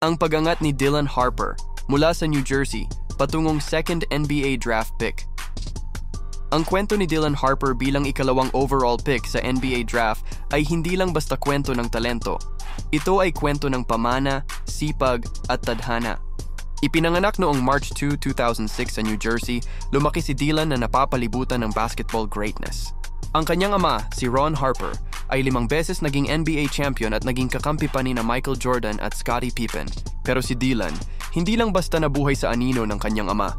Ang pag-angat ni Dylan Harper mula sa New Jersey patungong second NBA draft pick. Ang kwento ni Dylan Harper bilang ikalawang overall pick sa NBA draft ay hindi lang basta kwento ng talento. Ito ay kwento ng pamana, sipag at tadhana. Ipinanganak noong March 2, 2006 sa New Jersey, lumaki si Dylan na napapalibutan ng basketball greatness. Ang kanyang ama, si Ron Harper, ay 5 beses naging NBA champion at naging kakampi pa ni na Michael Jordan at Scottie Pippen. Pero si Dylan, hindi lang basta nabuhay sa anino ng kanyang ama,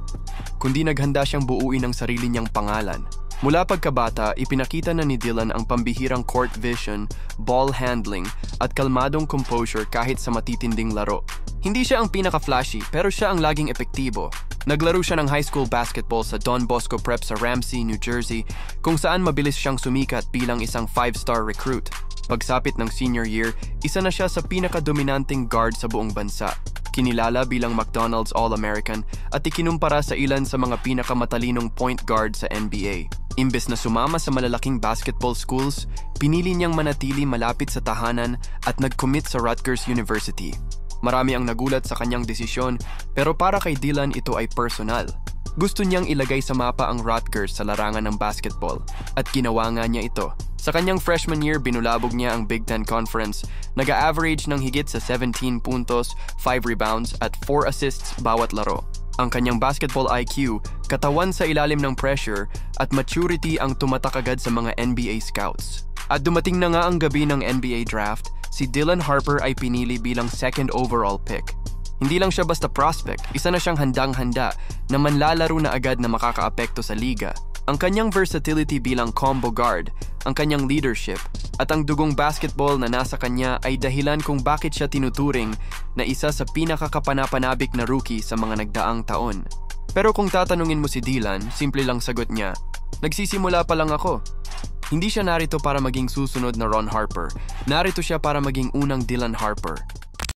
kundi naghanda siyang buuin ang sarili niyang pangalan. Mula pagkabata, ipinakita na ni Dylan ang pambihirang court vision, ball handling, at kalmadong composure kahit sa matitinding laro. Hindi siya ang pinaka-flashy, pero siya ang laging epektibo. Naglaro siya ng high school basketball sa Don Bosco Prep sa Ramsey, New Jersey, kung saan mabilis siyang sumikat bilang isang 5-star recruit. Pagsapit ng senior year, isa na siya sa pinaka-dominanting guard sa buong bansa. Kinilala bilang McDonald's All-American at ikinumpara sa ilan sa mga pinakamatalinong point guard sa NBA. Imbes na sumama sa malalaking basketball schools, pinili niyang manatili malapit sa tahanan at nag-commit sa Rutgers University. Marami ang nagulat sa kanyang desisyon, pero para kay Dylan ito ay personal. Gusto niyang ilagay sa mapa ang Rutgers sa larangan ng basketball, at ginawa nga niya ito. Sa kanyang freshman year, binulabog niya ang Big Ten Conference, nag-a-average ng higit sa 17 puntos, 5 rebounds at 4 assists bawat laro. Ang kanyang basketball IQ, katawan sa ilalim ng pressure, at maturity ang tumatak agad sa mga NBA scouts. At dumating na nga ang gabi ng NBA draft, si Dylan Harper ay pinili bilang second overall pick. Hindi lang siya basta prospect, isa na siyang handang-handa na manlalaro na agad na makakaapekto sa liga. Ang kanyang versatility bilang combo guard, ang kanyang leadership, at ang dugong basketball na nasa kanya ay dahilan kung bakit siya tinuturing na isa sa pinakakapanapanabik na rookie sa mga nagdaang taon. Pero kung tatanungin mo si Dylan, simple lang sagot niya, "Nagsisimula pa lang ako." Hindi siya narito para maging susunod na Ron Harper. Narito siya para maging unang Dylan Harper.